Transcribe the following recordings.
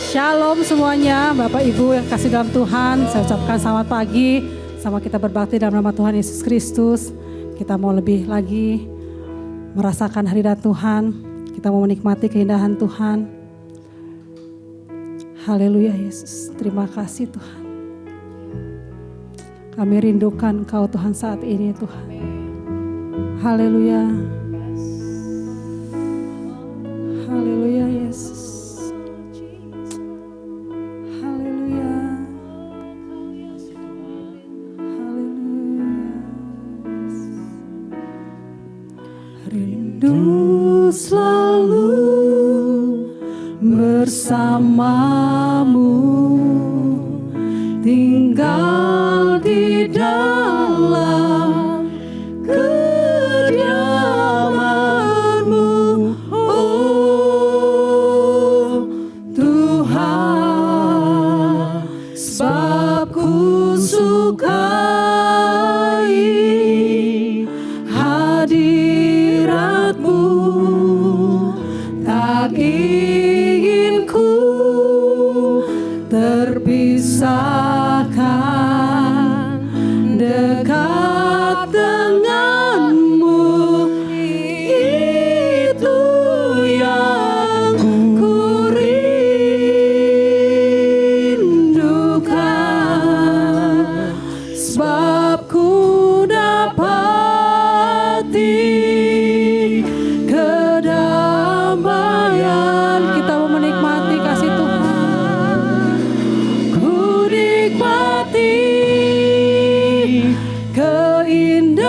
Shalom semuanya, Bapak Ibu yang kasih dalam Tuhan. Saya ucapkan selamat pagi. Sama kita berbakti dalam nama Tuhan Yesus Kristus. Kita mau lebih lagi merasakan hadirat Tuhan. Kita mau menikmati keindahan Tuhan. Haleluya Yesus. Terima kasih Tuhan. Kami rindukan Engkau Tuhan saat ini Tuhan. Haleluya. Haleluya Yesus. Rindu selalu bersamamu, tinggal di dalam kediaman-Mu, oh Tuhan, sebab ku sukai tak ingin ku terpisahkan dekat denganmu, itu yang ku rindukan, sebab ku dapati kita mau menikmati kasih Tuhan. Ku nikmati keindahan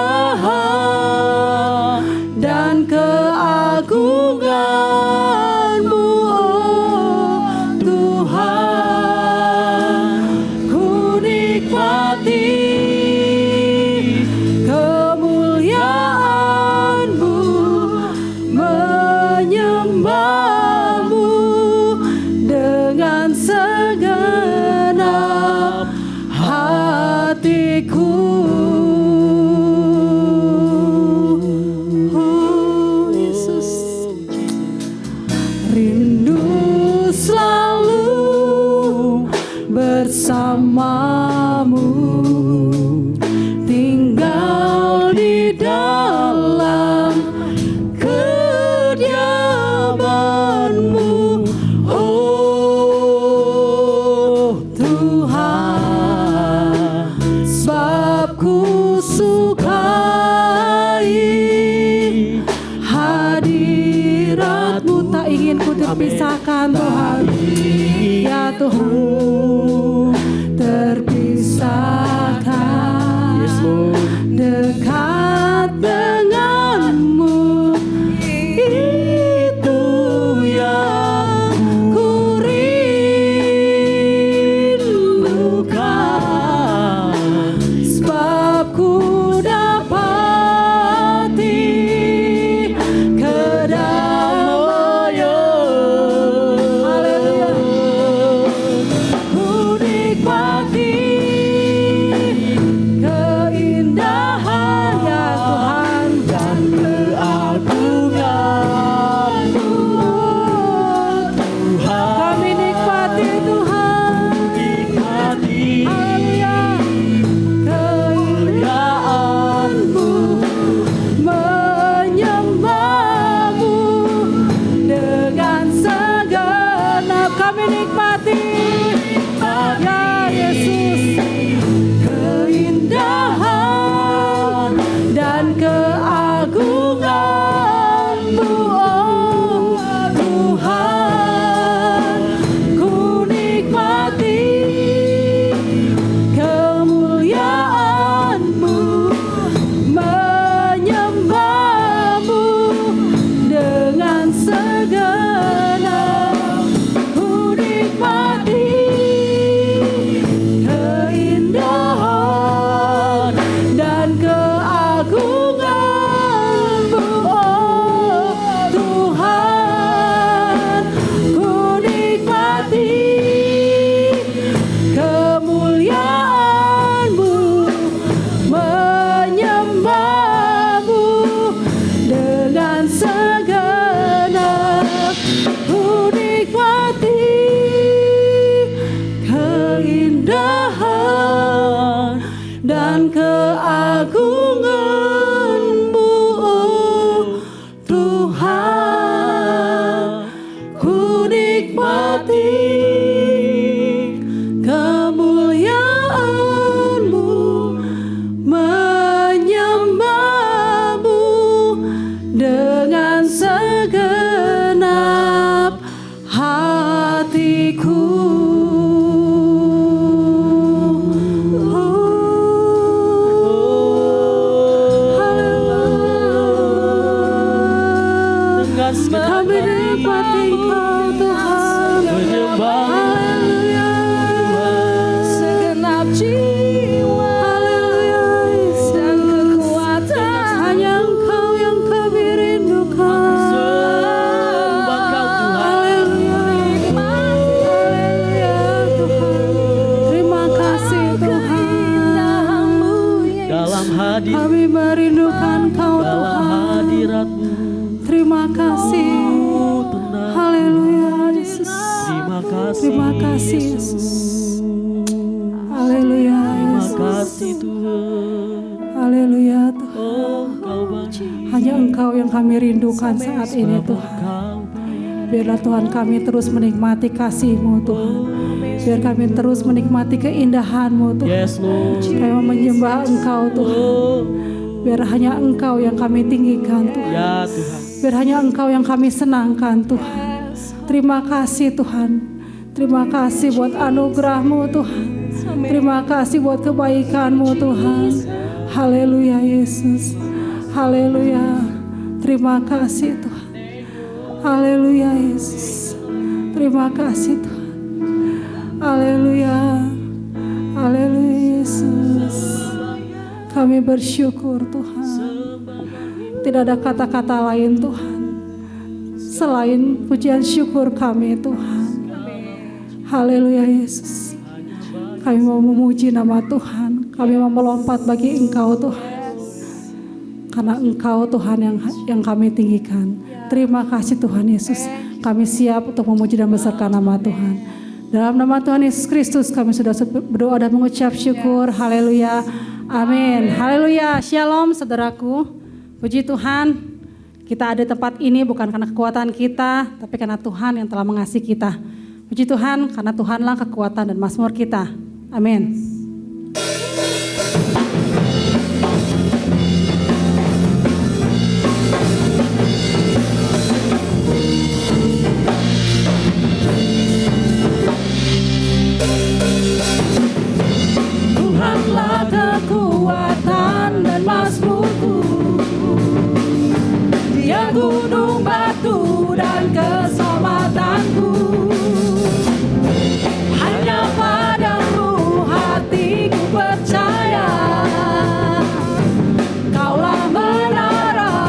dan keagungan-Mu, oh Tuhan. Ku nikmati kemuliaan-Mu, menyembah-Mu dengan segenap hatiku. Oh Yesus, rindu selalu bersamamu, tinggal di dalam kediaman-Mu, oh Tuhan, sebab ku sukai hadirat-Mu, tak ingin ku terpisahkan Tuhan, ya Tuhan, terpisahkan dekat denganmu, itu yang ku rindukan, sebab ku dapati kedamaian. Haleluya. Ku nikmati keindahan ya Tuhan dan keagungan-Mu, Tuhan. Kami nikmati Tuhan, haleluya, kemuliaan-Mu, menyembah-Mu dengan segenap. Kami nikmati ya Yesus, keindahan dan keagungan-Mu, oh Tuhan. Ku nikmati kemuliaan-Mu, menyembah-Mu dengan segenap. Ku nikmati hatiku. Kami nikmati Engkau Tuhan, haleluya, segenap jiwa, haleluya, dan kekuatan hanya Engkau yang kami rindukan, haleluya, haleluya Tuhan, terima kasih Tuhan, dalam hadirat kami merindukan Kau Tuhan, hadirat-Mu. Terima kasih, haleluya Yesus. Terima kasih Yesus. Haleluya Yesus. Haleluya Tuhan. Hanya Engkau yang kami rindukan saat ini Tuhan. Biarlah Tuhan kami terus menikmati kasih-Mu Tuhan. Biar kami terus menikmati keindahan-Mu Tuhan. Kami menyembah Engkau Tuhan. Biar hanya Engkau yang kami tinggikan Tuhan. Ya Tuhan. Biar hanya Engkau yang kami senangkan Tuhan. Terima kasih Tuhan. Terima kasih buat anugerah-Mu Tuhan. Terima kasih buat kebaikan-Mu Tuhan. Haleluya Yesus. Haleluya. Terima kasih Tuhan. Haleluya Yesus. Terima kasih Tuhan. Haleluya. Haleluya Yesus. Kami bersyukur Tuhan. Tidak ada kata-kata lain Tuhan selain pujian syukur kami Tuhan. Haleluya Yesus. Kami mau memuji nama Tuhan. Kami mau melompat bagi Engkau Tuhan. Karena Engkau Tuhan yang kami tinggikan. Terima kasih Tuhan Yesus. Kami siap untuk memuji dan besarkan nama Tuhan. Dalam nama Tuhan Yesus Kristus kami sudah berdoa dan mengucap syukur. Haleluya. Amin. Haleluya. Shalom saudaraku. Puji Tuhan, kita ada di tempat ini bukan karena kekuatan kita, tapi karena Tuhan yang telah mengasihi kita. Puji Tuhan, karena Tuhanlah kekuatan dan mazmur kita. Amin. Tuhanlah kekuatan dan mazmurku. Dia gunung batu dan keselamatanku. Hanya padamu hatiku percaya. Kaulah menara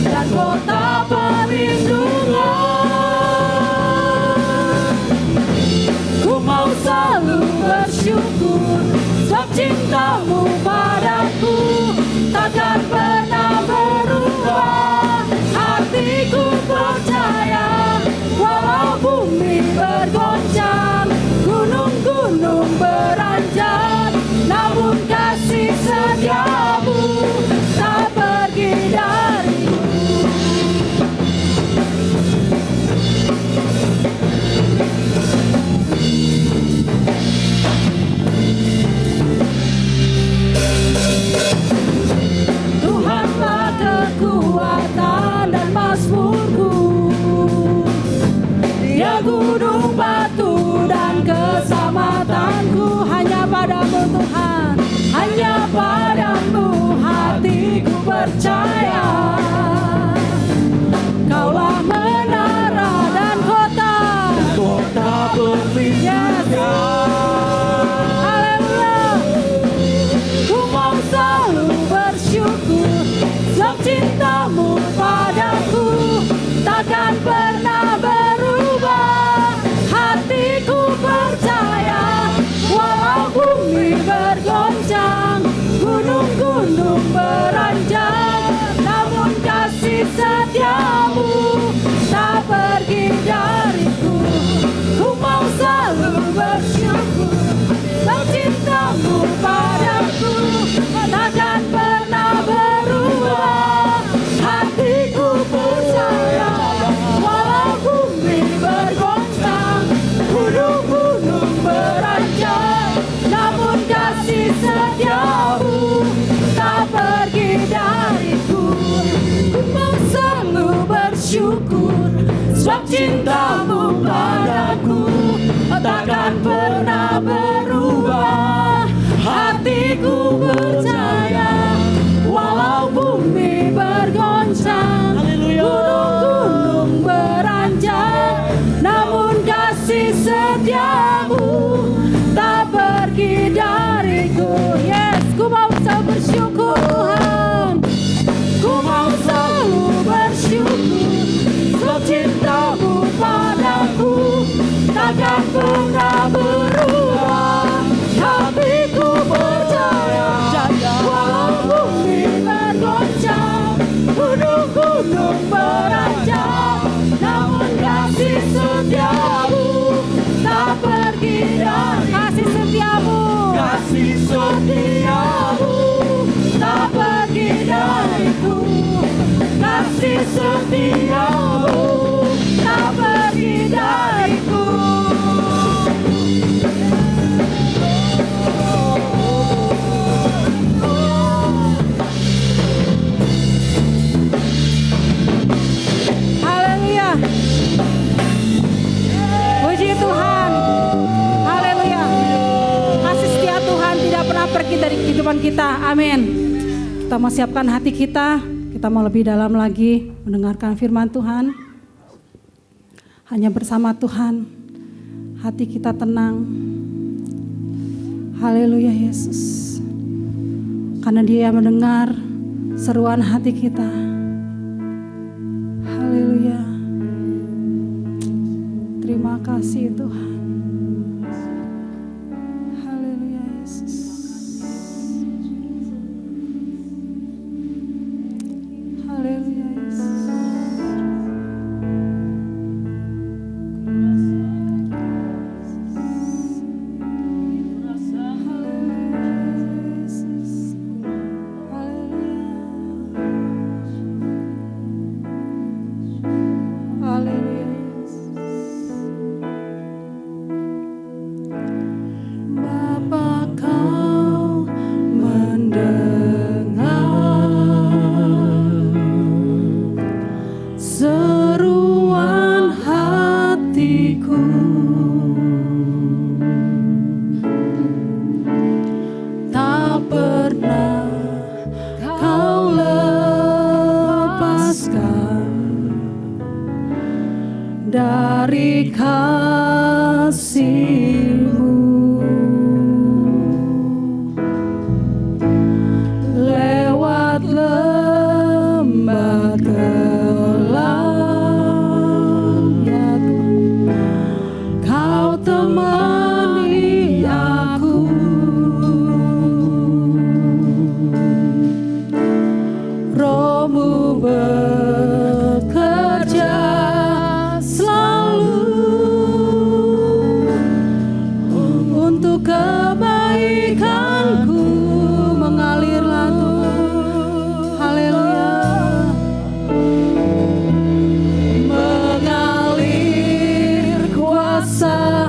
dan kota perlindungan. Ku mau selalu bersyukur sebab cintamu padaku takkan pernah berubah. Hatiku percaya walau bumi bergoncang, gunung-gunung beranjak, namun kasih setiamu tak pergi dariku. Tuhanlah kekuatan dan mazmurku. Dia gunung batu dan keselamatanku. Hanya padamu Tuhan, hanya padamu hatiku percaya. Kaulah menara dan kota perlindungan. Ku mau selalu bersyukur sebab cintamu padaku takkan pernah berubah. Hatiku percaya walau bumi bergoncang, gunung-gunung beranjak, namun kasih setiamu tak pergi dariku. Ku mau selalu bersyukur sebab cintamu padaku takkan pernah berubah. Hatiku percaya walau bumi bergoncang, gunung-gunung beranjak, namun kasih setiamu tak pergi dariku. Ku mau selalu bersyukur sebab cintamu padaku takkan pernah berubah. Hatiku percaya walau bumi bergoncang, gunung-gunung beranjak, namun kasih setiamu tak pergi dariku. Yes, ku mau selalu bersyukur Tuhan, ku mau selalu bersyukur, sebab cintamu padaku takkan pernah berubah. Hatiku percaya walau bumi bergoncang, gunung-gunung beranjak, namun kasih setiamu tak pergi dari kasih setiamu tak pergi dariku. Kasih setiamu tak pergi dariku. Haleluya. Puji Tuhan. Haleluya. Kasih setia Tuhan tidak pernah pergi dari kehidupan kita. Amin. Kita mau siapkan hati kita. Kita mau lebih dalam lagi mendengarkan firman Tuhan. Hanya bersama Tuhan, hati kita tenang. Haleluya Yesus. Karena Dia mendengar seruan hati kita. Haleluya. Terima kasih Tuhan. Haleluya Yesus. Haleluya Yesus. Dari kasih-Mu lewat lembah gelap, ya Tuhan, Kau temani aku. Roh-Mu bekerja untuk kebaikanku, mengalirlah Tuhan. Haleluya. Mengalir kuasa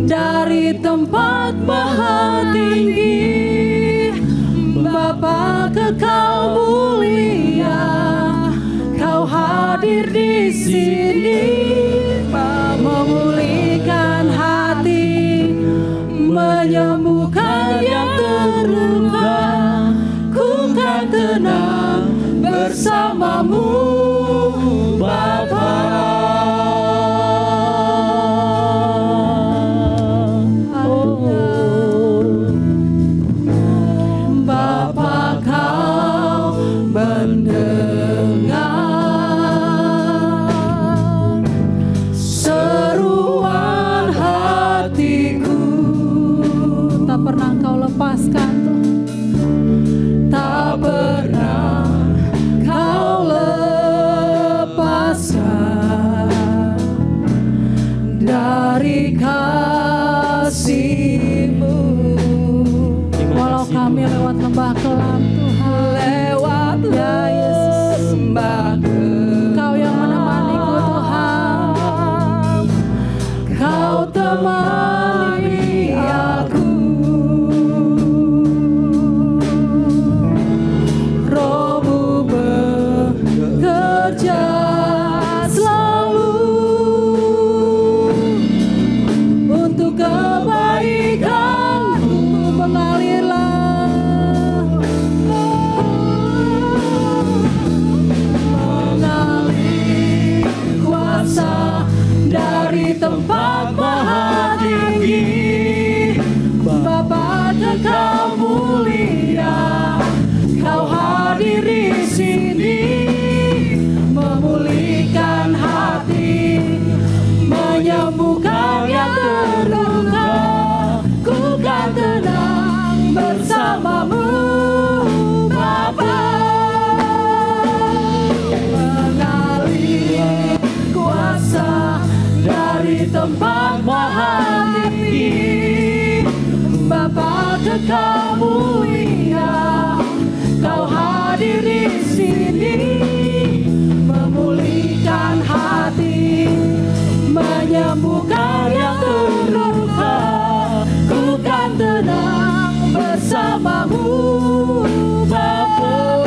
dari tempat maha tinggi, Bapa kekal mulia, Kau hadir di sini, memulihkan hati, menyembuhkan yang terluka. Ku kan tenang bersama-Mu Bapa. Bapa, Kau mendengar seruan hatiku. Tak pernah Kau lepaskan Tuhan, tak pernah Kau lepaskan dari kasih-Mu. Walau kami lewat lembah kelam Tuhan, lewat ya Yesus, Kau yang menemaniku Tuhan, Kau temani aku. Roh-Mu bekerja selalu Kekal mulia, Kau hadir di sini, memulihkan hati, menyembuhkan yang terluka. Ku kan tenang bersamamu, Bapa.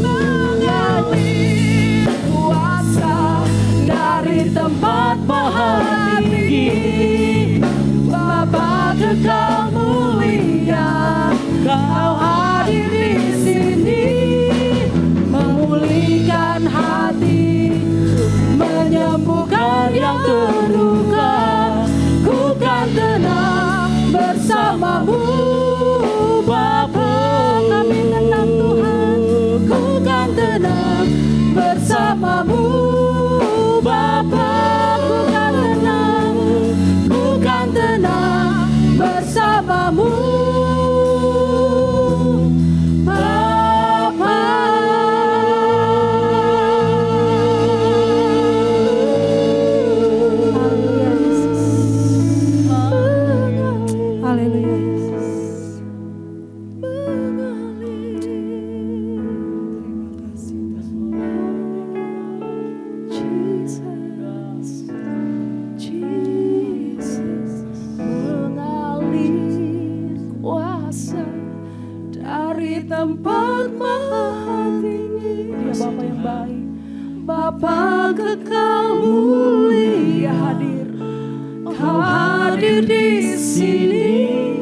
Mengalir kuasa dari tempat maha tinggi, Bapa kekal mulia, Kau hadir di sini, memulihkan hati, menyembuhkan yang terluka. Ku kan tenang bersamamu, Bapa. Kami tenang Tuhan, ku kan tenang bersamamu, Bapa. Ku kan tenang, ku kan tenang bersamamu, Bapa. Haleluya Yesus. Mengalir kuasa dari tempat maha tinggi. Dia Bapa yang baik, Bapa kekal mulia hadir. Kau hadir di sini,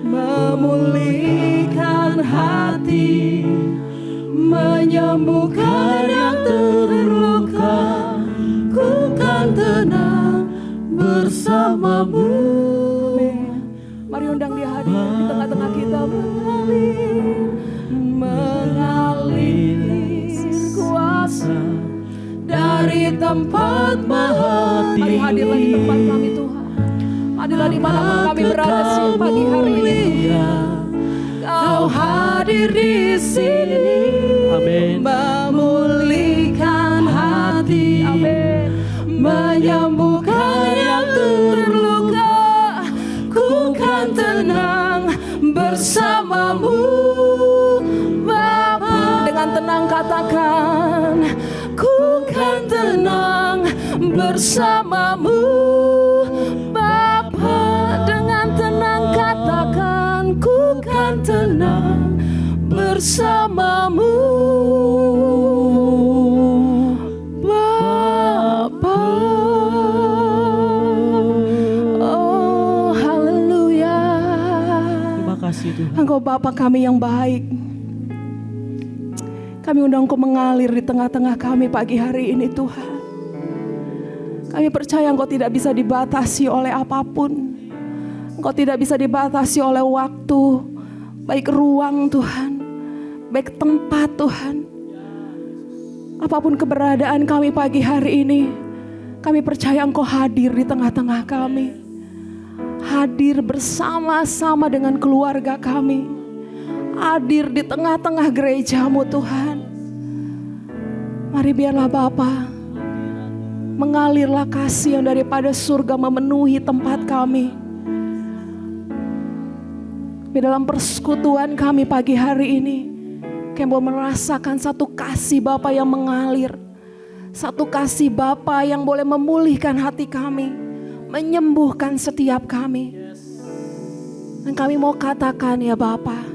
memulihkan hati, menyembuhkan yang terluka. Ku kan tenang bersamamu. Mari undang dia hadir di tengah-tengah kita. Mengalir kuasa dari tempat maha tinggi. Mari hadirlah di tempat kami Tuhan. Hadirlah dimanapun kami berada pagi hari ini. Kau hadir di sini. Amin. Memulihkan hati. Amin. Menyembuhkan yang terluka. Ku kan tenang bersamamu, Bapa. Dengan tenang katakan, ku kan tenang bersamamu, Bapa. Dengan tenang katakan, ku kan tenang bersamamu, Bapa. Oh, haleluya. Terima kasih Tuhan. Engkau Bapa kami yang baik. Kami undang Engkau mengalir di tengah-tengah kami pagi hari ini Tuhan. Kami percaya Engkau tidak bisa dibatasi oleh apapun. Engkau tidak bisa dibatasi oleh waktu, baik ruang Tuhan, baik tempat Tuhan. Apapun keberadaan kami pagi hari ini, kami percaya Engkau hadir di tengah-tengah kami. Hadir bersama-sama dengan keluarga kami. Hadir di tengah-tengah gereja-Mu Tuhan. Mari biarlah Bapa, mengalirlah kasih yang daripada surga memenuhi tempat kami. Di dalam persekutuan kami pagi hari ini, kami mau merasakan satu kasih Bapa yang mengalir. Satu kasih Bapa yang boleh memulihkan hati kami, menyembuhkan setiap kami. Dan kami mau katakan ya Bapa,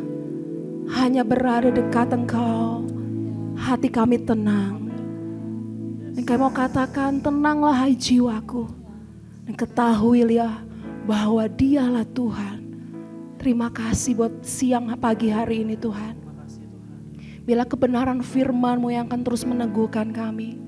hanya berada dekat Engkau, hati kami tenang. Dan kami mau katakan, tenanglah hai jiwaku, dan ketahuilah bahwa Dialah Tuhan. Terima kasih buat siang pagi hari ini Tuhan. Bila kebenaran firman-Mu yang akan terus meneguhkan kami,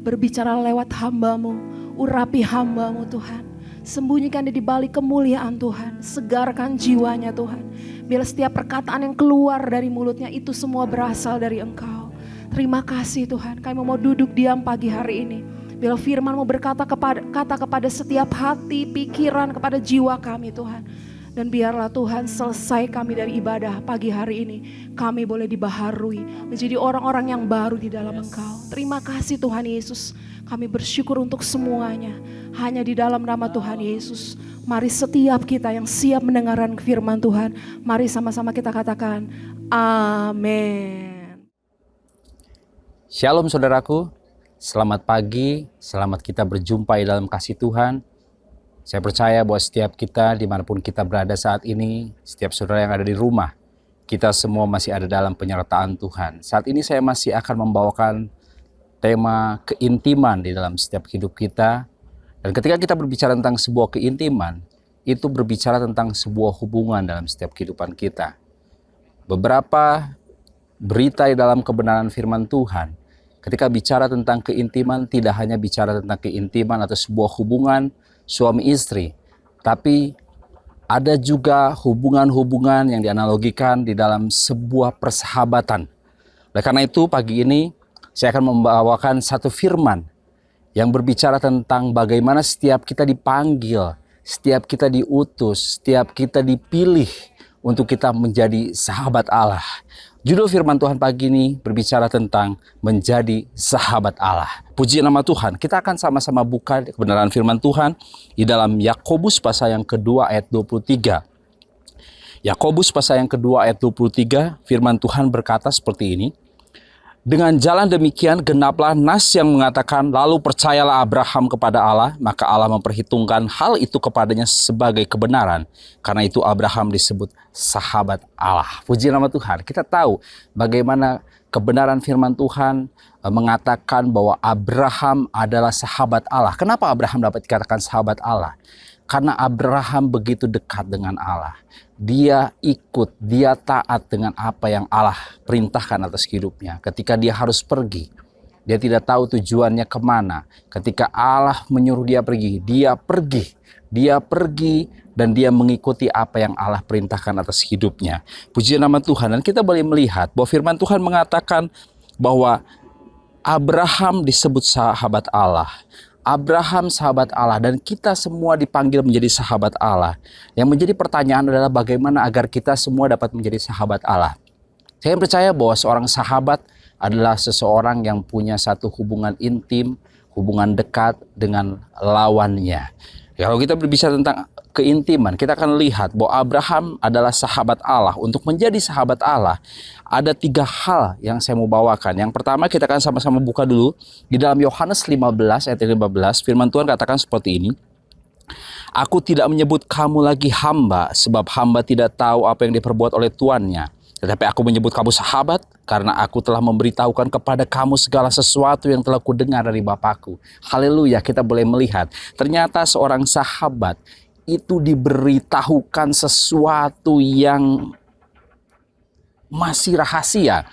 berbicara lewat hamba-Mu, urapi hamba-Mu Tuhan. Sembunyikan dia di balik kemuliaan Tuhan. Segarkan jiwanya Tuhan. Bila setiap perkataan yang keluar dari mulutnya itu semua berasal dari Engkau. Terima kasih Tuhan. Kami mau duduk diam pagi hari ini. Bila firman-Mu berkata kepada setiap hati, pikiran, kepada jiwa kami Tuhan. Dan biarlah Tuhan selesai kami dari ibadah pagi hari ini, kami boleh dibaharui menjadi orang-orang yang baru di dalam Engkau. Terima kasih Tuhan Yesus. Kami bersyukur untuk semuanya. Hanya di dalam nama Tuhan Yesus. Mari setiap kita yang siap mendengarkan firman Tuhan, mari sama-sama kita katakan, amin. Shalom saudaraku, selamat pagi, selamat kita berjumpa di dalam kasih Tuhan. Saya percaya bahwa setiap kita dimanapun kita berada saat ini, setiap saudara yang ada di rumah, kita semua masih ada dalam penyertaan Tuhan. Saat ini saya masih akan membawakan tema keintiman di dalam setiap hidup kita. Dan ketika kita berbicara tentang sebuah keintiman, itu berbicara tentang sebuah hubungan dalam setiap kehidupan kita. Beberapa berita di dalam kebenaran firman Tuhan, ketika bicara tentang keintiman, tidak hanya bicara tentang keintiman atau sebuah hubungan suami istri, tapi ada juga hubungan-hubungan yang dianalogikan di dalam sebuah persahabatan. Oleh karena itu pagi ini saya akan membawakan satu firman yang berbicara tentang bagaimana setiap kita dipanggil, setiap kita diutus, setiap kita dipilih untuk kita menjadi sahabat Allah. Judul firman Tuhan pagi ini berbicara tentang menjadi sahabat Allah. Puji nama Tuhan. Kita akan sama-sama buka kebenaran firman Tuhan di dalam Yakobus pasal yang kedua ayat 23. Yakobus pasal yang kedua ayat 23, firman Tuhan berkata seperti ini. Dengan jalan demikian genaplah nas yang mengatakan, lalu percayalah Abraham kepada Allah, maka Allah memperhitungkan hal itu kepadanya sebagai kebenaran. Karena itu Abraham disebut sahabat Allah. Puji nama Tuhan. Kita tahu bagaimana kebenaran firman Tuhan mengatakan bahwa Abraham adalah sahabat Allah. Kenapa Abraham dapat dikatakan sahabat Allah? Karena Abraham begitu dekat dengan Allah. Dia ikut, dia taat dengan apa yang Allah perintahkan atas hidupnya. Ketika dia harus pergi, dia tidak tahu tujuannya kemana. Ketika Allah menyuruh dia pergi, dia pergi. Dia pergi dan dia mengikuti apa yang Allah perintahkan atas hidupnya. Puji nama Tuhan. Dan kita boleh melihat bahwa firman Tuhan mengatakan bahwa Abraham disebut sahabat Allah. Abraham sahabat Allah dan kita semua dipanggil menjadi sahabat Allah. Yang menjadi pertanyaan adalah bagaimana agar kita semua dapat menjadi sahabat Allah. Saya percaya bahwa seorang sahabat adalah seseorang yang punya satu hubungan intim, hubungan dekat dengan lawannya. Kalau kita berbicara tentang keintiman, kita akan lihat bahwa Abraham adalah sahabat Allah. Untuk menjadi sahabat Allah, ada 3 hal yang saya mau bawakan. Yang pertama kita akan sama-sama buka dulu. Di dalam Yohanes 15 ayat 15, firman Tuhan katakan seperti ini. Aku tidak menyebut kamu lagi hamba, sebab hamba tidak tahu apa yang diperbuat oleh tuannya. Tetapi aku menyebut kamu sahabat, karena aku telah memberitahukan kepada kamu segala sesuatu yang telah kudengar dari Bapakku. Haleluya, kita boleh melihat. Ternyata seorang sahabat itu diberitahukan sesuatu yang masih rahasia.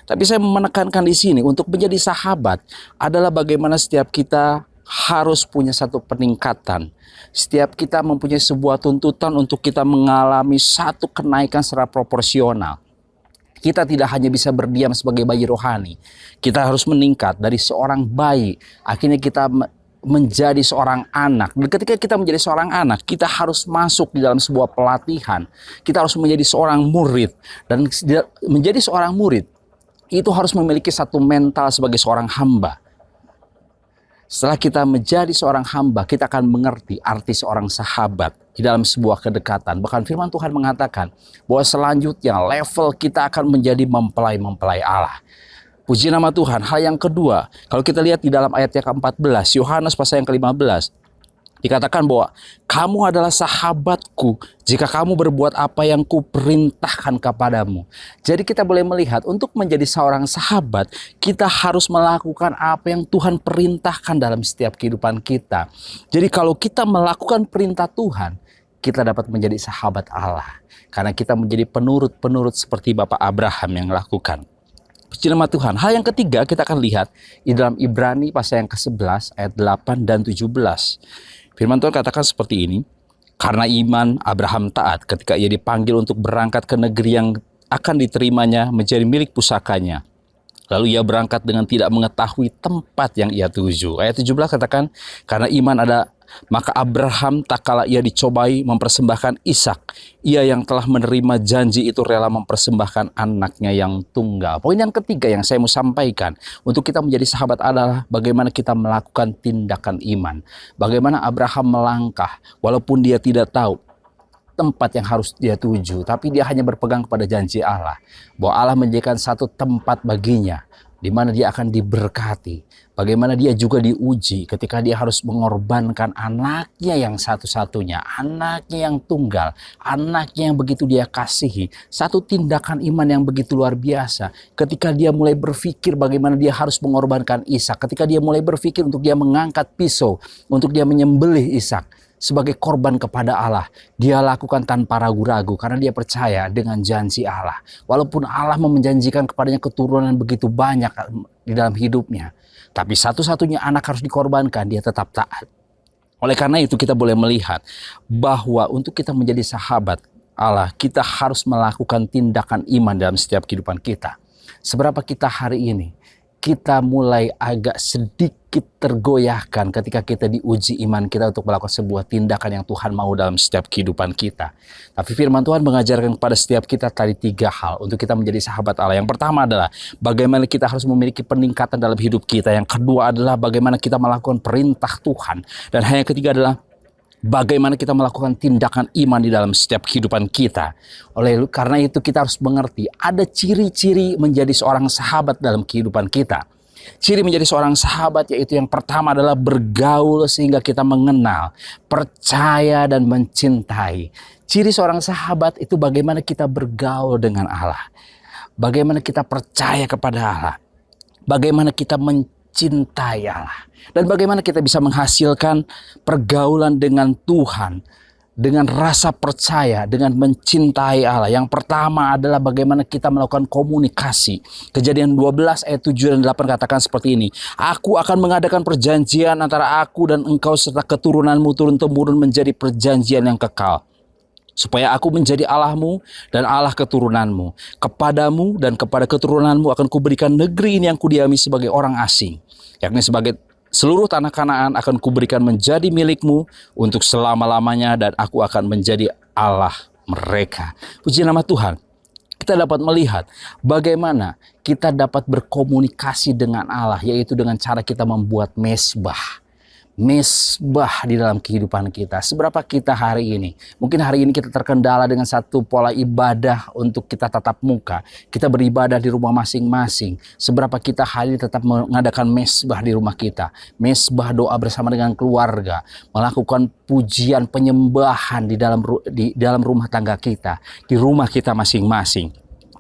Tapi saya menekankan di sini, untuk menjadi sahabat adalah bagaimana setiap kita harus punya satu peningkatan. Setiap kita mempunyai sebuah tuntutan untuk kita mengalami satu kenaikan secara proporsional. Kita tidak hanya bisa berdiam sebagai bayi rohani. Kita harus meningkat dari seorang bayi. Akhirnya kita menjadi seorang anak. Dan ketika kita menjadi seorang anak, kita harus masuk di dalam sebuah pelatihan. Kita harus menjadi seorang murid. Dan menjadi seorang murid, itu harus memiliki satu mental sebagai seorang hamba. Setelah kita menjadi seorang hamba, kita akan mengerti arti seorang sahabat di dalam sebuah kedekatan. Bahkan firman Tuhan mengatakan bahwa selanjutnya level kita akan menjadi mempelai-mempelai Allah. Puji nama Tuhan. Hal yang kedua, kalau kita lihat di dalam ayat yang ke-14, Yohanes pasal yang ke-15, dikatakan bahwa kamu adalah sahabatku jika kamu berbuat apa yang kuperintahkan kepadamu. Jadi kita boleh melihat untuk menjadi seorang sahabat, kita harus melakukan apa yang Tuhan perintahkan dalam setiap kehidupan kita. Jadi kalau kita melakukan perintah Tuhan, kita dapat menjadi sahabat Allah. Karena kita menjadi penurut-penurut seperti Bapak Abraham yang lakukan. Puji nama Tuhan. Hal yang ketiga kita akan lihat di dalam Ibrani pasal yang ke-11 ayat 8 dan 17. Firman Tuhan katakan seperti ini. Karena iman Abraham taat ketika ia dipanggil untuk berangkat ke negeri yang akan diterimanya menjadi milik pusakanya. Lalu ia berangkat dengan tidak mengetahui tempat yang ia tuju. Ayat 17 katakan, karena iman Maka Abraham tak kala ia dicobai mempersembahkan Ishak, ia yang telah menerima janji itu rela mempersembahkan anaknya yang tunggal. Poin yang ketiga yang saya mau sampaikan untuk kita menjadi sahabat adalah bagaimana kita melakukan tindakan iman. Bagaimana Abraham melangkah walaupun dia tidak tahu tempat yang harus dia tuju, tapi dia hanya berpegang kepada janji Allah, bahwa Allah menjadikan satu tempat baginya di mana dia akan diberkati. Bagaimana dia juga diuji ketika dia harus mengorbankan anaknya yang satu-satunya, anaknya yang tunggal, anaknya yang begitu dia kasihi. Satu tindakan iman yang begitu luar biasa. Ketika dia mulai berpikir bagaimana dia harus mengorbankan Ishak, ketika dia mulai berpikir untuk dia mengangkat pisau, untuk dia menyembelih Ishak sebagai korban kepada Allah, dia lakukan tanpa ragu-ragu karena dia percaya dengan janji Allah. Walaupun Allah menjanjikan kepadanya keturunan begitu banyak di dalam hidupnya, tapi satu-satunya anak harus dikorbankan, dia tetap taat. Oleh karena itu kita boleh melihat bahwa untuk kita menjadi sahabat Allah, kita harus melakukan tindakan iman dalam setiap kehidupan kita. Seberapa kita hari ini kita mulai agak sedikit tergoyahkan ketika kita diuji iman kita untuk melakukan sebuah tindakan yang Tuhan mau dalam setiap kehidupan kita. Tapi firman Tuhan mengajarkan kepada setiap kita tadi 3 hal untuk kita menjadi sahabat Allah. Yang pertama adalah bagaimana kita harus memiliki peningkatan dalam hidup kita. Yang kedua adalah bagaimana kita melakukan perintah Tuhan. Dan yang ketiga adalah bagaimana kita melakukan tindakan iman di dalam setiap kehidupan kita. Karena itu kita harus mengerti ada ciri-ciri menjadi seorang sahabat dalam kehidupan kita. Ciri menjadi seorang sahabat yaitu yang pertama adalah bergaul sehingga kita mengenal, percaya dan mencintai. Ciri seorang sahabat itu bagaimana kita bergaul dengan Allah. Bagaimana kita percaya kepada Allah. Bagaimana kita mencintai Allah. Dan bagaimana kita bisa menghasilkan pergaulan dengan Tuhan dengan rasa percaya, dengan mencintai Allah. Yang pertama adalah bagaimana kita melakukan komunikasi. Kejadian 12 ayat 7 dan 8 katakan seperti ini. Aku akan mengadakan perjanjian antara aku dan engkau serta keturunanmu turun-temurun menjadi perjanjian yang kekal. Supaya aku menjadi Allahmu dan Allah keturunanmu. Kepadamu dan kepada keturunanmu akan kuberikan negeri ini yang kudiami sebagai orang asing. Yakni sebagai seluruh tanah Kanaan akan kuberikan menjadi milikmu untuk selama-lamanya dan aku akan menjadi Allah mereka. Puji nama Tuhan. Kita dapat melihat bagaimana kita dapat berkomunikasi dengan Allah, yaitu dengan cara kita membuat mesbah. Mesbah di dalam kehidupan kita. Seberapa kita hari ini, mungkin hari ini kita terkendala dengan satu pola ibadah untuk kita tatap muka, kita beribadah di rumah masing-masing. Seberapa kita hari ini tetap mengadakan mesbah di rumah kita, mesbah doa bersama dengan keluarga, melakukan pujian penyembahan di dalam rumah tangga kita, di rumah kita masing-masing.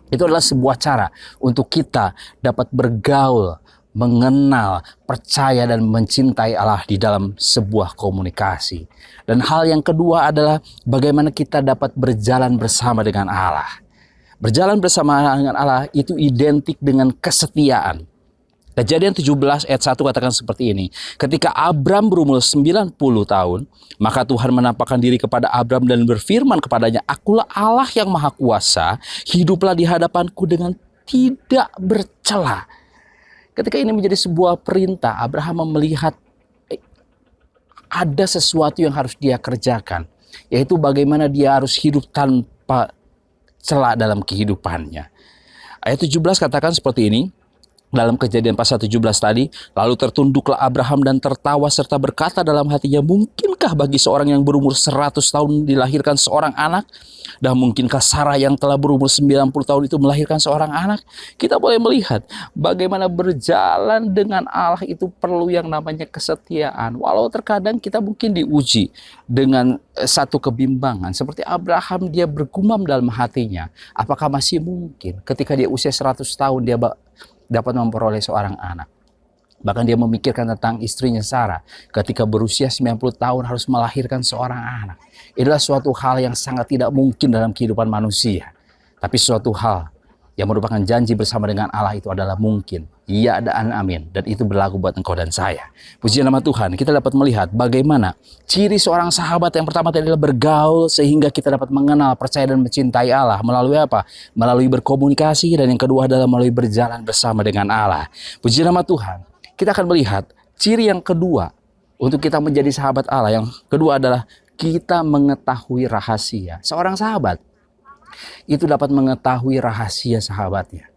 Itu adalah sebuah cara untuk kita dapat bergaul, mengenal, percaya dan mencintai Allah di dalam sebuah komunikasi. Dan hal yang kedua adalah bagaimana kita dapat berjalan bersama dengan Allah. Berjalan bersama dengan Allah itu identik dengan kesetiaan. Kejadian 17 ayat 1 katakan seperti ini. Ketika Abram berumur 90 tahun, maka Tuhan menampakkan diri kepada Abram dan berfirman kepadanya, Akulah Allah yang Maha Kuasa, hiduplah di hadapanku dengan tidak bercela. Ketika ini menjadi sebuah perintah, Abraham melihat ada sesuatu yang harus dia kerjakan, yaitu bagaimana dia harus hidup tanpa celah dalam kehidupannya. Ayat 17 katakan seperti ini, dalam Kejadian pasal 17 tadi, lalu tertunduklah Abraham dan tertawa serta berkata dalam hatinya, mungkinkah bagi seorang yang berumur 100 tahun dilahirkan seorang anak? Dan mungkinkah Sarah yang telah berumur 90 tahun itu melahirkan seorang anak? Kita boleh melihat bagaimana berjalan dengan Allah itu perlu yang namanya kesetiaan. Walau terkadang kita mungkin diuji dengan satu kebimbangan. Seperti Abraham, dia bergumam dalam hatinya. Apakah masih mungkin ketika dia usia 100 tahun dia dapat memperoleh seorang anak? Bahkan dia memikirkan tentang istrinya Sarah ketika berusia 90 tahun harus melahirkan seorang anak. Itulah suatu hal yang sangat tidak mungkin dalam kehidupan manusia. Tapi suatu hal yang merupakan janji bersama dengan Allah itu adalah mungkin. Ya dan amin. Dan itu berlaku buat engkau dan saya. Puji nama Tuhan. Kita dapat melihat bagaimana ciri seorang sahabat yang pertama adalah bergaul sehingga kita dapat mengenal, percaya dan mencintai Allah. Melalui apa? Melalui berkomunikasi. Dan yang kedua adalah melalui berjalan bersama dengan Allah. Puji nama Tuhan. Kita akan melihat ciri yang kedua untuk kita menjadi sahabat Allah. Yang kedua adalah kita mengetahui rahasia. Seorang sahabat itu dapat mengetahui rahasia sahabatnya.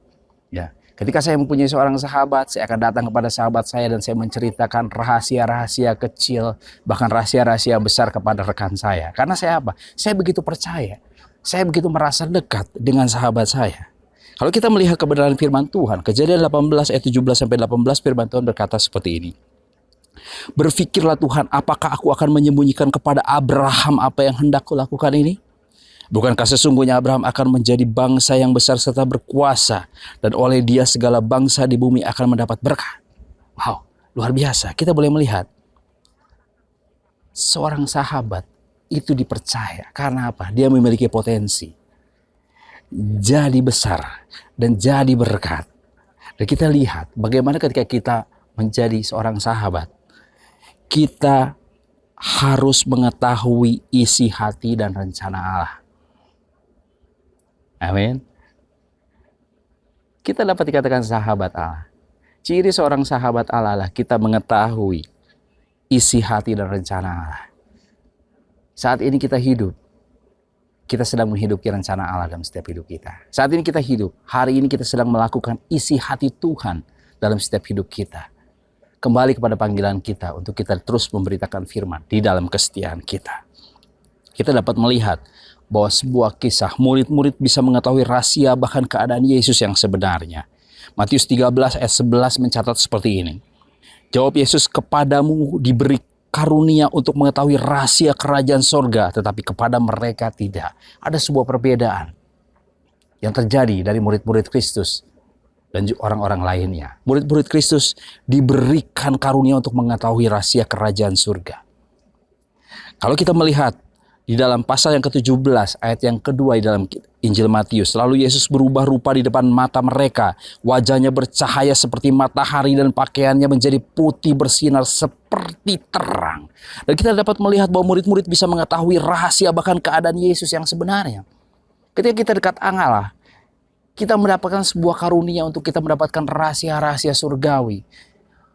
Ya, ketika saya mempunyai seorang sahabat, saya akan datang kepada sahabat saya dan saya menceritakan rahasia-rahasia kecil, bahkan rahasia-rahasia besar kepada rekan saya. Karena saya apa? Saya begitu percaya. Saya begitu merasa dekat dengan sahabat saya. Kalau kita melihat kebenaran firman Tuhan, Kejadian 18 ayat 17 sampai 18, firman Tuhan berkata seperti ini. Berfikirlah Tuhan, apakah aku akan menyembunyikan kepada Abraham apa yang hendak kulakukan ini? Bukankah sesungguhnya Abraham akan menjadi bangsa yang besar serta berkuasa, dan oleh dia segala bangsa di bumi akan mendapat berkah. Wow, luar biasa. Kita boleh melihat seorang sahabat itu dipercaya. Karena apa? Dia memiliki potensi jadi besar dan jadi berkat. Dan kita lihat bagaimana ketika kita menjadi seorang sahabat, kita harus mengetahui isi hati dan rencana Allah. Amin. Kita dapat dikatakan sahabat Allah. Ciri seorang sahabat Allah adalah kita mengetahui isi hati dan rencana Allah. Saat ini kita hidup, kita sedang menghidupi rencana Allah dalam setiap hidup kita. Saat ini kita hidup, hari ini kita sedang melakukan isi hati Tuhan dalam setiap hidup kita. Kembali kepada panggilan kita untuk kita terus memberitakan firman di dalam kesetiaan kita. Kita dapat melihat bahwa sebuah kisah murid-murid bisa mengetahui rahasia bahkan keadaan Yesus yang sebenarnya. Matius 13 ayat 11 mencatat seperti ini. Jawab Yesus, kepadamu diberi karunia untuk mengetahui rahasia kerajaan sorga, tetapi kepada mereka tidak. Ada sebuah perbedaan yang terjadi dari murid-murid Kristus dan orang-orang lainnya. Murid-murid Kristus diberikan karunia untuk mengetahui rahasia kerajaan surga. Kalau kita melihat di dalam pasal yang ke-17 ayat yang kedua di dalam Injil Matius, lalu Yesus berubah rupa di depan mata mereka, wajahnya bercahaya seperti matahari dan pakaiannya menjadi putih bersinar seperti terang. Dan kita dapat melihat bahwa murid-murid bisa mengetahui rahasia bahkan keadaan Yesus yang sebenarnya. Ketika kita dekat Allah, kita mendapatkan sebuah karunia untuk kita mendapatkan rahasia-rahasia surgawi.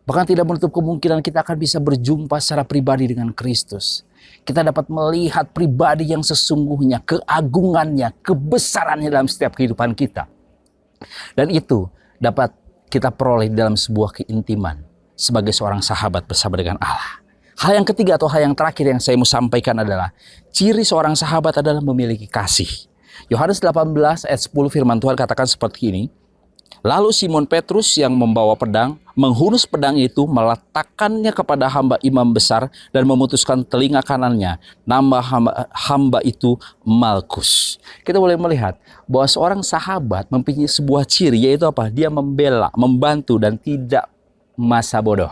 Bahkan tidak menutup kemungkinan kita akan bisa berjumpa secara pribadi dengan Kristus. Kita dapat melihat pribadi yang sesungguhnya, keagungannya, kebesarannya dalam setiap kehidupan kita. Dan itu dapat kita peroleh dalam sebuah keintiman sebagai seorang sahabat bersama dengan Allah. Hal yang ketiga atau hal yang terakhir yang saya mau sampaikan adalah ciri seorang sahabat adalah memiliki kasih. Yohanes 18 ayat 10 firman Tuhan katakan seperti ini. Lalu Simon Petrus yang membawa pedang menghunus pedang itu, meletakkannya kepada hamba imam besar dan memutuskan telinga kanannya. Nama hamba itu Malkus. Kita boleh melihat bahwa seorang sahabat mempunyai sebuah ciri, yaitu apa? Dia membela, membantu dan tidak masa bodoh.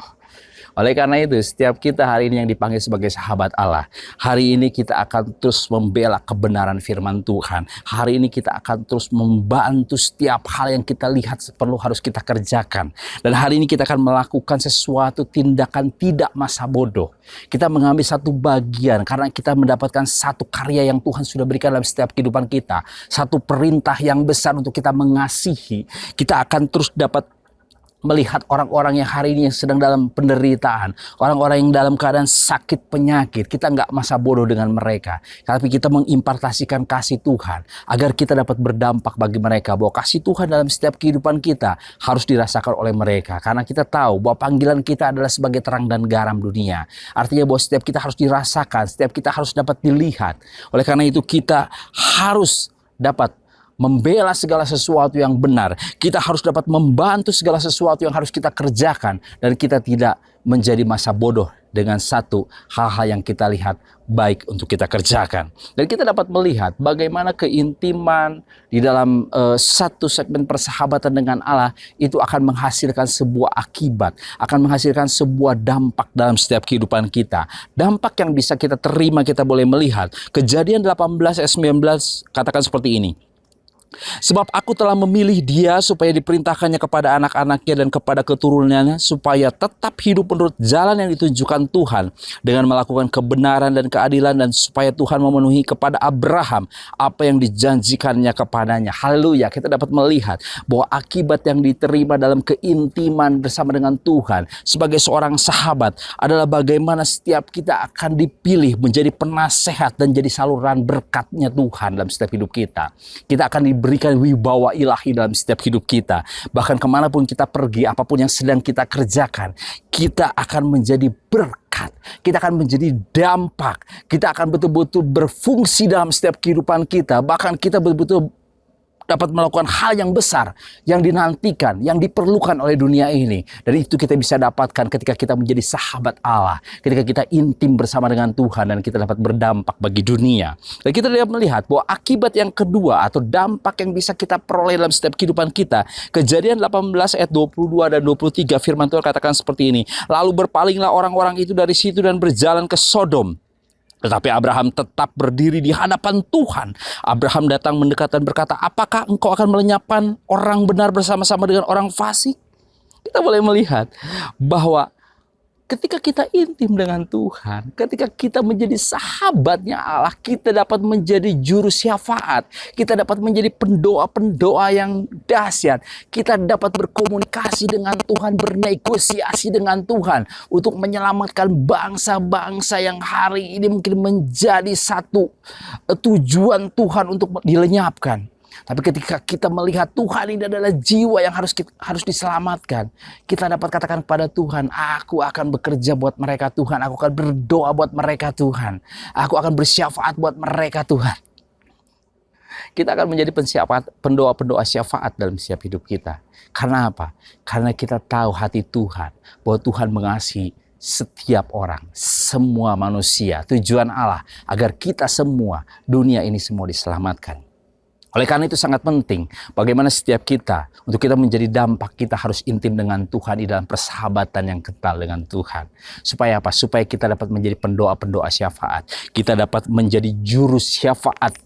Oleh karena itu, setiap kita hari ini yang dipanggil sebagai sahabat Allah, hari ini kita akan terus membela kebenaran firman Tuhan. Hari ini kita akan terus membantu setiap hal yang kita lihat perlu harus kita kerjakan. Dan hari ini kita akan melakukan sesuatu tindakan tidak masa bodoh. Kita mengambil satu bagian karena kita mendapatkan satu karya yang Tuhan sudah berikan dalam setiap kehidupan kita. Satu perintah yang besar untuk kita mengasihi. Kita akan terus dapat melihat orang-orang yang hari ini yang sedang dalam penderitaan, orang-orang yang dalam keadaan sakit penyakit. Kita nggak masa bodoh dengan mereka, tapi kita mengimpartasikan kasih Tuhan agar kita dapat berdampak bagi mereka, bahwa kasih Tuhan dalam setiap kehidupan kita harus dirasakan oleh mereka, karena kita tahu bahwa panggilan kita adalah sebagai terang dan garam dunia. Artinya bahwa setiap kita harus dirasakan, setiap kita harus dapat dilihat. Oleh karena itu kita harus dapat membela segala sesuatu yang benar. Kita harus dapat membantu segala sesuatu yang harus kita kerjakan. Dan kita tidak menjadi masa bodoh dengan satu hal-hal yang kita lihat baik untuk kita kerjakan. Dan kita dapat melihat bagaimana keintiman di dalam satu segmen persahabatan dengan Allah itu akan menghasilkan sebuah akibat, akan menghasilkan sebuah dampak dalam setiap kehidupan kita. Dampak yang bisa kita terima, kita boleh melihat. Kejadian 18 ayat 19 katakan seperti ini. Sebab aku telah memilih dia supaya diperintahkannya kepada anak-anaknya dan kepada keturunannya supaya tetap hidup menurut jalan yang ditunjukkan Tuhan dengan melakukan kebenaran dan keadilan, dan supaya Tuhan memenuhi kepada Abraham apa yang dijanjikannya kepadanya. Haleluya, kita dapat melihat bahwa akibat yang diterima dalam keintiman bersama dengan Tuhan sebagai seorang sahabat adalah bagaimana setiap kita akan dipilih menjadi penasehat dan jadi saluran berkatnya Tuhan dalam setiap hidup kita. Kita akan diberikan wibawa ilahi dalam setiap hidup kita. Bahkan kemanapun kita pergi, apapun yang sedang kita kerjakan, kita akan menjadi berkat. Kita akan menjadi dampak. Kita akan betul-betul berfungsi dalam setiap kehidupan kita. Bahkan kita betul-betul dapat melakukan hal yang besar, yang dinantikan, yang diperlukan oleh dunia ini. Dan itu kita bisa dapatkan ketika kita menjadi sahabat Allah, ketika kita intim bersama dengan Tuhan dan kita dapat berdampak bagi dunia. Dan kita dapat melihat bahwa akibat yang kedua atau dampak yang bisa kita peroleh dalam setiap kehidupan kita. Kejadian 18 ayat 22 dan 23 firman Tuhan katakan seperti ini. Lalu berpalinglah orang-orang itu dari situ dan berjalan ke Sodom. Tetapi Abraham tetap berdiri di hadapan Tuhan. Abraham datang mendekat dan berkata, apakah engkau akan melenyapkan orang benar bersama-sama dengan orang fasik? Kita boleh melihat bahwa ketika kita intim dengan Tuhan, ketika kita menjadi sahabatnya Allah, kita dapat menjadi juru syafaat. Kita dapat menjadi pendoa-pendoa yang dahsyat. Kita dapat berkomunikasi dengan Tuhan, bernegosiasi dengan Tuhan untuk menyelamatkan bangsa-bangsa yang hari ini mungkin menjadi satu tujuan Tuhan untuk dilenyapkan. Tapi ketika kita melihat Tuhan ini adalah jiwa yang harus diselamatkan, kita dapat katakan kepada Tuhan, aku akan bekerja buat mereka Tuhan, aku akan berdoa buat mereka Tuhan, aku akan bersyafaat buat mereka Tuhan. Kita akan menjadi pendoa-pendoa syafaat dalam setiap hidup kita. Karena apa? Karena kita tahu hati Tuhan, bahwa Tuhan mengasihi setiap orang, semua manusia. Tujuan Allah agar kita semua, dunia ini semua diselamatkan. Oleh karena itu sangat penting bagaimana setiap kita, untuk kita menjadi dampak, kita harus intim dengan Tuhan di dalam persahabatan yang kental dengan Tuhan. Supaya apa? Supaya kita dapat menjadi pendoa-pendoa syafaat. Kita dapat menjadi juru syafaat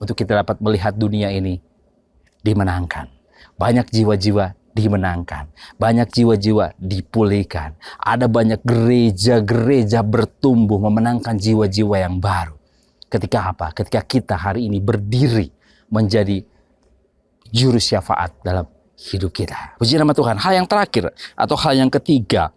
untuk kita dapat melihat dunia ini dimenangkan. Banyak jiwa-jiwa dimenangkan. Banyak jiwa-jiwa dipulihkan. Ada banyak gereja-gereja bertumbuh memenangkan jiwa-jiwa yang baru. Ketika apa? Ketika kita hari ini berdiri menjadi juru syafaat dalam hidup kita. Puji nama Tuhan. Hal yang terakhir atau hal yang ketiga,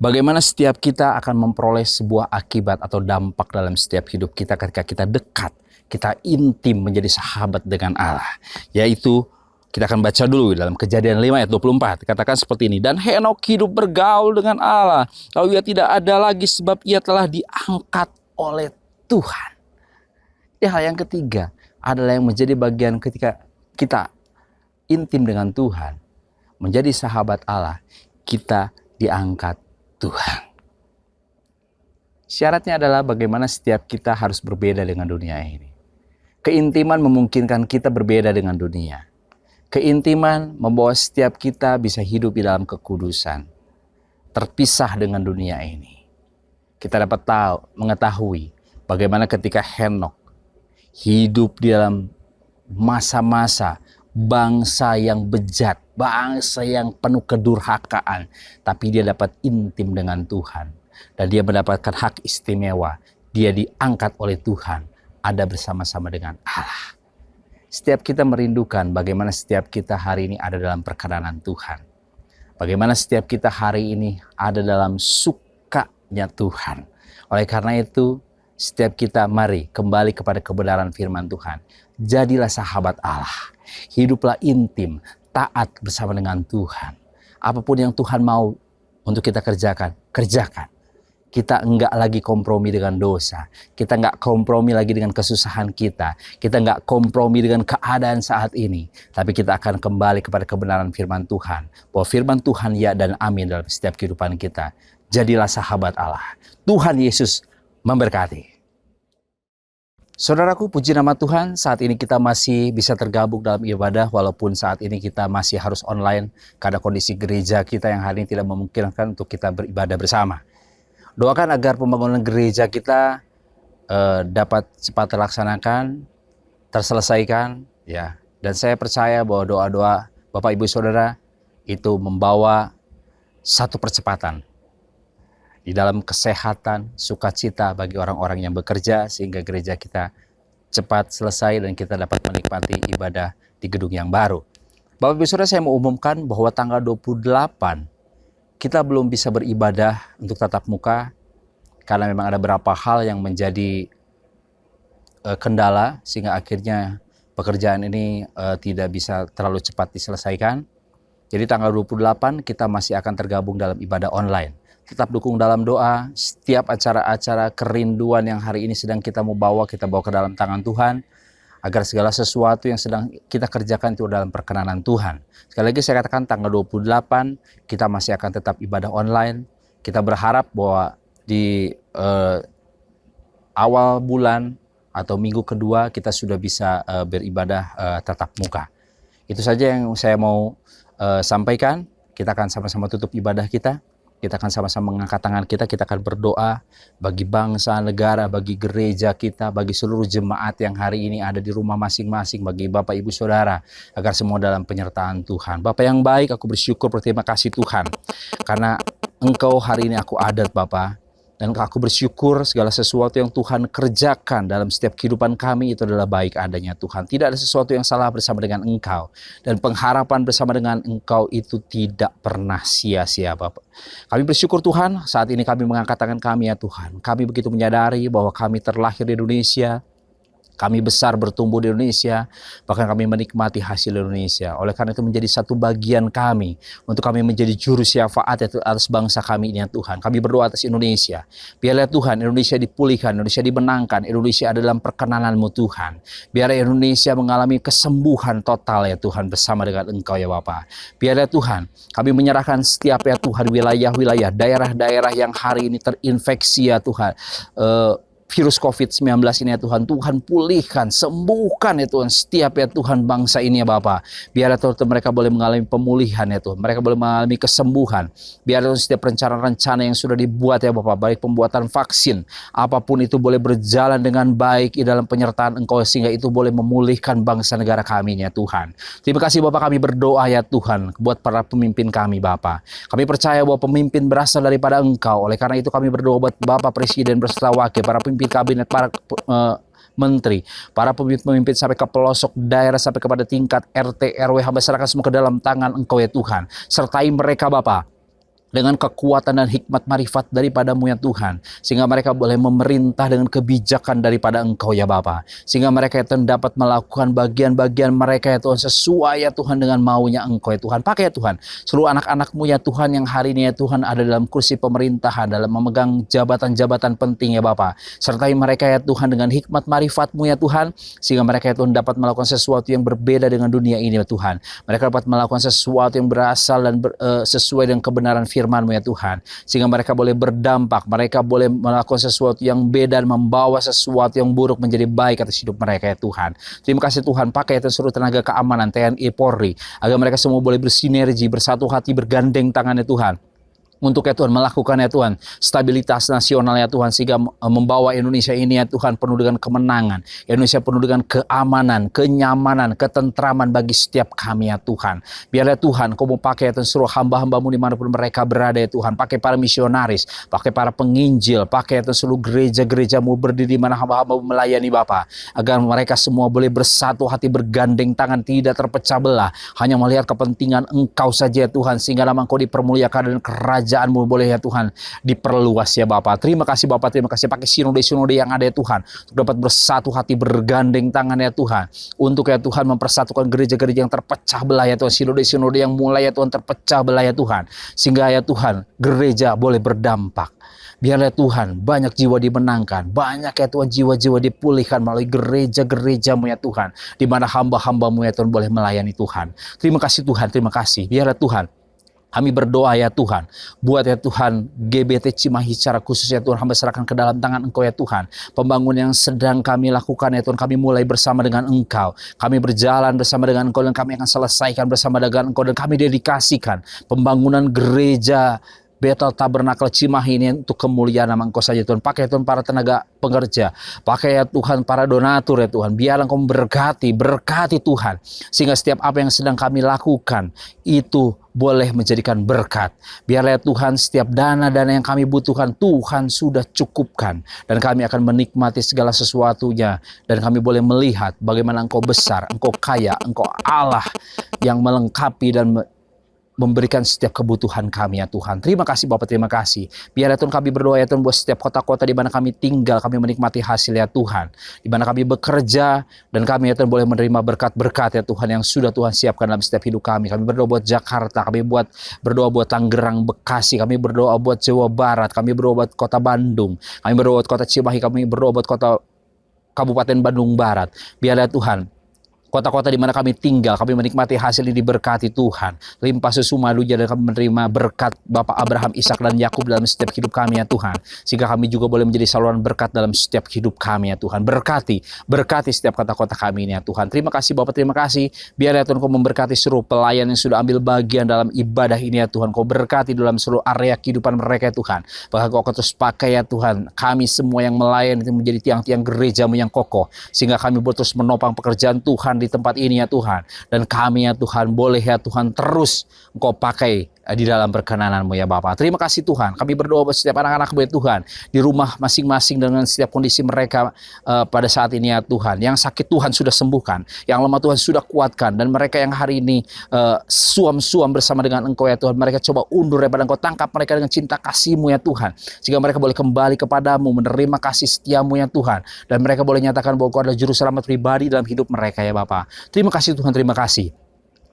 bagaimana setiap kita akan memperoleh sebuah akibat atau dampak dalam setiap hidup kita ketika kita dekat, kita intim menjadi sahabat dengan Allah. Yaitu kita akan baca dulu dalam Kejadian 5 ayat 24. Katakan seperti ini. Dan Henok hidup bergaul dengan Allah, lalu ia tidak ada lagi sebab ia telah diangkat oleh Tuhan. Hal yang ketiga adalah yang menjadi bagian ketika kita intim dengan Tuhan, menjadi sahabat Allah, kita diangkat Tuhan. Syaratnya adalah bagaimana setiap kita harus berbeda dengan dunia ini. Keintiman memungkinkan kita berbeda dengan dunia. Keintiman membawa setiap kita bisa hidup di dalam kekudusan, terpisah dengan dunia ini. Kita dapat mengetahui bagaimana ketika Henok hidup di dalam masa-masa bangsa yang bejat, bangsa yang penuh kedurhakaan, tapi dia dapat intim dengan Tuhan dan dia mendapatkan hak istimewa. Dia diangkat oleh Tuhan, ada bersama-sama dengan Allah. Setiap kita merindukan bagaimana setiap kita hari ini ada dalam perkenanan Tuhan. Bagaimana setiap kita hari ini ada dalam sukanya Tuhan. Oleh karena itu, setiap kita mari kembali kepada kebenaran firman Tuhan. Jadilah sahabat Allah. Hiduplah intim, taat bersama dengan Tuhan. Apapun yang Tuhan mau untuk kita kerjakan, kerjakan. Kita enggak lagi kompromi dengan dosa. Kita enggak kompromi lagi dengan kesusahan kita. Kita enggak kompromi dengan keadaan saat ini. Tapi kita akan kembali kepada kebenaran firman Tuhan. Bahwa firman Tuhan ya dan amin dalam setiap kehidupan kita. Jadilah sahabat Allah. Tuhan Yesus memberkati. Saudaraku, puji nama Tuhan, saat ini kita masih bisa tergabung dalam ibadah walaupun saat ini kita masih harus online karena kondisi gereja kita yang hari ini tidak memungkinkan untuk kita beribadah bersama. Doakan agar pembangunan gereja kita dapat cepat terlaksanakan terselesaikan, ya. Dan saya percaya bahwa doa-doa Bapak Ibu Saudara itu membawa satu percepatan di dalam kesehatan, sukacita bagi orang-orang yang bekerja, sehingga gereja kita cepat selesai dan kita dapat menikmati ibadah di gedung yang baru. Bapak Ibu Saudara, saya mau umumkan bahwa tanggal 28 kita belum bisa beribadah untuk tatap muka karena memang ada beberapa hal yang menjadi kendala sehingga akhirnya pekerjaan ini tidak bisa terlalu cepat diselesaikan. Jadi tanggal 28 kita masih akan tergabung dalam ibadah online. Tetap dukung dalam doa, setiap acara-acara kerinduan yang hari ini sedang kita mau bawa, kita bawa ke dalam tangan Tuhan, agar segala sesuatu yang sedang kita kerjakan itu dalam perkenanan Tuhan. Sekali lagi saya katakan tanggal 28 kita masih akan tetap ibadah online. Kita berharap bahwa di awal bulan atau minggu kedua kita sudah bisa beribadah tatap muka. Itu saja yang saya mau sampaikan. Kita akan sama-sama tutup ibadah kita. Kita akan sama-sama mengangkat tangan kita akan berdoa bagi bangsa, negara, bagi gereja kita, bagi seluruh jemaat yang hari ini ada di rumah masing-masing, bagi Bapak Ibu Saudara, agar semua dalam penyertaan Tuhan. Bapak yang baik, aku bersyukur, berterima kasih Tuhan, karena Engkau hari ini aku ada Bapak. Dan aku bersyukur segala sesuatu yang Tuhan kerjakan dalam setiap kehidupan kami itu adalah baik adanya Tuhan. Tidak ada sesuatu yang salah bersama dengan Engkau. Dan pengharapan bersama dengan Engkau itu tidak pernah sia-sia Bapak. Kami bersyukur Tuhan, saat ini kami mengangkat tangan kami ya Tuhan. Kami begitu menyadari bahwa kami terlahir di Indonesia. Kami besar bertumbuh di Indonesia, bahkan kami menikmati hasil Indonesia. Oleh karena itu menjadi satu bagian kami untuk kami menjadi juru syafaat atas bangsa kami ini ya Tuhan. Kami berdoa atas Indonesia. Biarlah Tuhan Indonesia dipulihkan, Indonesia dimenangkan, Indonesia ada dalam perkenanan-Mu Tuhan. Biarlah Indonesia mengalami kesembuhan total ya Tuhan bersama dengan Engkau ya Bapa. Biarlah Tuhan kami menyerahkan setiap ya Tuhan wilayah-wilayah, daerah-daerah yang hari ini terinfeksi ya Tuhan. Virus COVID-19 ini ya Tuhan, Tuhan pulihkan, sembuhkan ya Tuhan setiap ya Tuhan bangsa ini ya Bapa. Biar Tuhan mereka boleh mengalami pemulihan ya Tuhan, mereka boleh mengalami kesembuhan. Biar Tuhan setiap rencana-rencana yang sudah dibuat ya Bapa, baik pembuatan vaksin, apapun itu boleh berjalan dengan baik di dalam penyertaan Engkau sehingga itu boleh memulihkan bangsa negara kami ya Tuhan. Terima kasih Bapa, kami berdoa ya Tuhan buat para pemimpin kami Bapa. Kami percaya bahwa pemimpin berasal daripada Engkau, oleh karena itu kami berdoa buat Bapak Presiden beserta wakil, para pemimpin kabinet, para menteri, para pemimpin sampai ke pelosok daerah, sampai kepada tingkat RT, RW, hamba serahkan semua ke dalam tangan Engkau ya Tuhan. Sertai mereka Bapa dengan kekuatan dan hikmat marifat daripada-Mu ya Tuhan, sehingga mereka boleh memerintah dengan kebijakan daripada Engkau ya Bapa, sehingga mereka itu dapat melakukan bagian-bagian mereka ya Tuhan sesuai ya Tuhan dengan maunya Engkau ya Tuhan. Pakai ya Tuhan seluruh anak-anak-Mu ya Tuhan yang hari ini ya Tuhan ada dalam kursi pemerintahan, dalam memegang jabatan-jabatan penting ya Bapa. Sertai mereka ya Tuhan dengan hikmat marifat-Mu ya Tuhan, sehingga mereka ya Tuhan dapat melakukan sesuatu yang berbeda dengan dunia ini ya Tuhan. Mereka dapat melakukan sesuatu yang berasal dan sesuai dengan kebenaran firman-Mu ya Tuhan, sehingga mereka boleh berdampak, mereka boleh melakukan sesuatu yang beda dan membawa sesuatu yang buruk menjadi baik atas hidup mereka ya Tuhan. Terima kasih Tuhan, pakai seluruh tenaga keamanan TNI Polri agar mereka semua boleh bersinergi, bersatu hati, bergandeng tangan ya Tuhan, untuk ya Tuhan melakukan ya Tuhan stabilitas nasional ya Tuhan, sehingga membawa Indonesia ini ya Tuhan penuh dengan kemenangan, Indonesia penuh dengan keamanan, kenyamanan, ketentraman bagi setiap kami ya Tuhan. Biarlah Tuhan Kau mau pakai ya Tuhan seluruh hamba-hamba-Mu dimanapun mereka berada ya Tuhan, pakai para misionaris, pakai para penginjil, pakai ya Tuhan seluruh gereja-gereja-Mu berdiri di mana hamba-hamba-Mu melayani Bapa, agar mereka semua boleh bersatu hati, bergandeng tangan, tidak terpecah belah, hanya melihat kepentingan Engkau saja ya Tuhan, sehingga nama Engkau dipermuliakan dan kerajaan-Mu boleh ya Tuhan diperluas ya Bapak. Terima kasih Bapak, terima kasih pakai sinode-sinode yang ada ya Tuhan, untuk dapat bersatu hati, bergandeng tangan ya Tuhan, untuk ya Tuhan mempersatukan gereja-gereja yang terpecah belah ya Tuhan, sinode-sinode yang mulai ya Tuhan terpecah belah ya Tuhan, sehingga ya Tuhan gereja boleh berdampak. Biarlah Tuhan banyak jiwa dimenangkan, banyak ya Tuhan jiwa-jiwa dipulihkan melalui gereja-gereja-Mu ya Tuhan, di mana hamba-hamba-Mu ya Tuhan boleh melayani Tuhan. Terima kasih Tuhan, terima kasih. Biarlah Tuhan kami berdoa ya Tuhan, buat ya Tuhan GBT Cimahi secara khusus ya Tuhan, hamba serahkan ke dalam tangan Engkau ya Tuhan. Pembangunan yang sedang kami lakukan ya Tuhan, kami mulai bersama dengan Engkau, kami berjalan bersama dengan Engkau, dan kami akan selesaikan bersama dengan Engkau, dan kami dedikasikan pembangunan gereja Bethel Tabernakel Cimahi ini untuk kemuliaan nama Engkau saja Tuhan. Pakai Tuhan para tenaga pengerja, pakai ya Tuhan para donatur ya Tuhan. Biarlah Engkau berkati Tuhan, sehingga setiap apa yang sedang kami lakukan itu boleh menjadikan berkat. Biarlah ya Tuhan setiap dana-dana yang kami butuhkan Tuhan sudah cukupkan, dan kami akan menikmati segala sesuatunya, dan kami boleh melihat bagaimana Engkau besar, Engkau kaya, Engkau Allah yang melengkapi dan memberikan setiap kebutuhan kami ya Tuhan. Terima kasih Bapak, terima kasih. Biar ya Tuhan kami berdoa ya Tuhan buat setiap kota-kota di mana kami tinggal, kami menikmati hasil ya Tuhan. Di mana kami bekerja, dan kami ya Tuhan boleh menerima berkat-berkat ya Tuhan yang sudah Tuhan siapkan dalam setiap hidup kami. Kami berdoa buat Jakarta, kami berdoa buat Tangerang, Bekasi, kami berdoa buat Jawa Barat, kami berdoa buat kota Bandung, kami berdoa buat kota Cimahi, kami berdoa buat kota Kabupaten Bandung Barat. Biar ya Tuhan kota-kota di mana kami tinggal, kami menikmati hasil ini diberkati Tuhan. Limpah susu madunya, dan kami menerima berkat Bapak Abraham, Ishak dan Yakub dalam setiap hidup kami ya Tuhan. Sehingga kami juga boleh menjadi saluran berkat dalam setiap hidup kami ya Tuhan. Berkati setiap kota-kota kami ini ya Tuhan. Terima kasih Bapak, terima kasih. Biar ya Tuhan Kau memberkati seluruh pelayan yang sudah ambil bagian dalam ibadah ini ya Tuhan. Kau berkati dalam seluruh area kehidupan mereka ya Tuhan. Bahkan Kau akan terus pakai ya Tuhan kami semua yang melayani itu menjadi tiang-tiang gereja-Mu yang kokoh. Sehingga kami boleh terus menopang pekerjaan Tuhan di tempat ini ya Tuhan. Dan kami ya Tuhan boleh ya Tuhan terus Engkau pakai di dalam perkenanan-Mu ya Bapa. Terima kasih Tuhan. Kami berdoa buat setiap anak-anak ya Tuhan di rumah masing-masing dengan setiap kondisi mereka pada saat ini ya Tuhan. Yang sakit Tuhan sudah sembuhkan, yang lemah Tuhan sudah kuatkan, dan mereka yang hari ini suam-suam bersama dengan Engkau ya Tuhan, mereka coba undur daripada Engkau, tangkap mereka dengan cinta kasih-Mu ya Tuhan, sehingga mereka boleh kembali kepadamu, menerima kasih setia-Mu ya Tuhan, dan mereka boleh nyatakan bahwa Engkau adalah juru selamat pribadi dalam hidup mereka ya Bapa. Terima kasih Tuhan, terima kasih.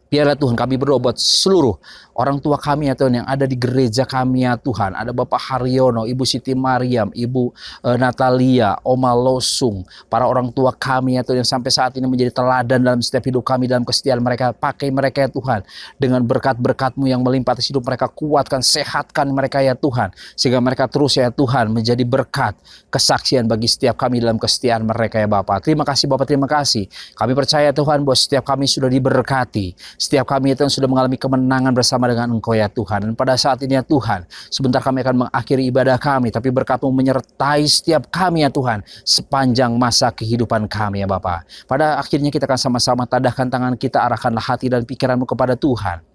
Biarlah Tuhan kami berdoa buat seluruh orang tua kami ya Tuhan yang ada di gereja kami ya Tuhan. Ada Bapak Haryono, Ibu Siti Mariam, Ibu Natalia, Oma Losung, para orang tua kami ya Tuhan yang sampai saat ini menjadi teladan dalam setiap hidup kami, dalam kesetiaan mereka. Pakai mereka ya Tuhan dengan berkat-berkat-Mu yang melimpah atas hidup mereka. Kuatkan, sehatkan mereka ya Tuhan, sehingga mereka terus ya Tuhan menjadi berkat, kesaksian bagi setiap kami dalam kesetiaan mereka ya Bapak. Terima kasih Bapak, terima kasih. Kami percaya Tuhan bahwa setiap kami sudah diberkati. Setiap kami itu sudah mengalami kemenangan bersama dengan Engkau ya Tuhan. Dan pada saat ini ya Tuhan, sebentar kami akan mengakhiri ibadah kami, tapi berkat-Mu menyertai setiap kami ya Tuhan sepanjang masa kehidupan kami ya Bapa. Pada akhirnya kita akan sama-sama tadahkan tangan kita, arahkanlah hati dan pikiranmu kepada Tuhan.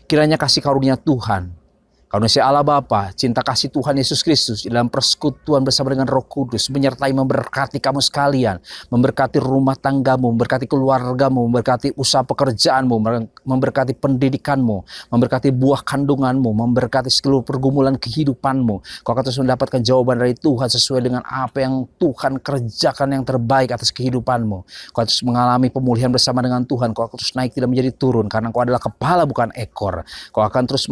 Kiranya kasih karunia Tuhan, karunia Allah Bapa, cinta kasih Tuhan Yesus Kristus dalam persekutuan bersama dengan Roh Kudus menyertai, memberkati kamu sekalian, memberkati rumah tanggamu, memberkati keluargamu, memberkati usaha pekerjaanmu, memberkati pendidikanmu, memberkati buah kandunganmu, memberkati seluruh pergumulan kehidupanmu. Kau akan terus mendapatkan jawaban dari Tuhan sesuai dengan apa yang Tuhan kerjakan yang terbaik atas kehidupanmu. Kau akan terus mengalami pemulihan bersama dengan Tuhan. Kau akan terus naik, tidak menjadi turun, karena Kau adalah kepala bukan ekor. Kau akan terus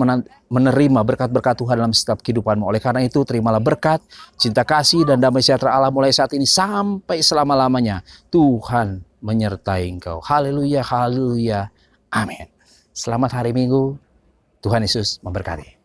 menerima berkat-berkat Tuhan dalam setiap kehidupanmu. Oleh karena itu, terimalah berkat, cinta kasih, dan damai sejahtera Allah mulai saat ini sampai selama-lamanya. Tuhan menyertai engkau. Haleluya, haleluya. Amin. Selamat hari Minggu. Tuhan Yesus memberkati.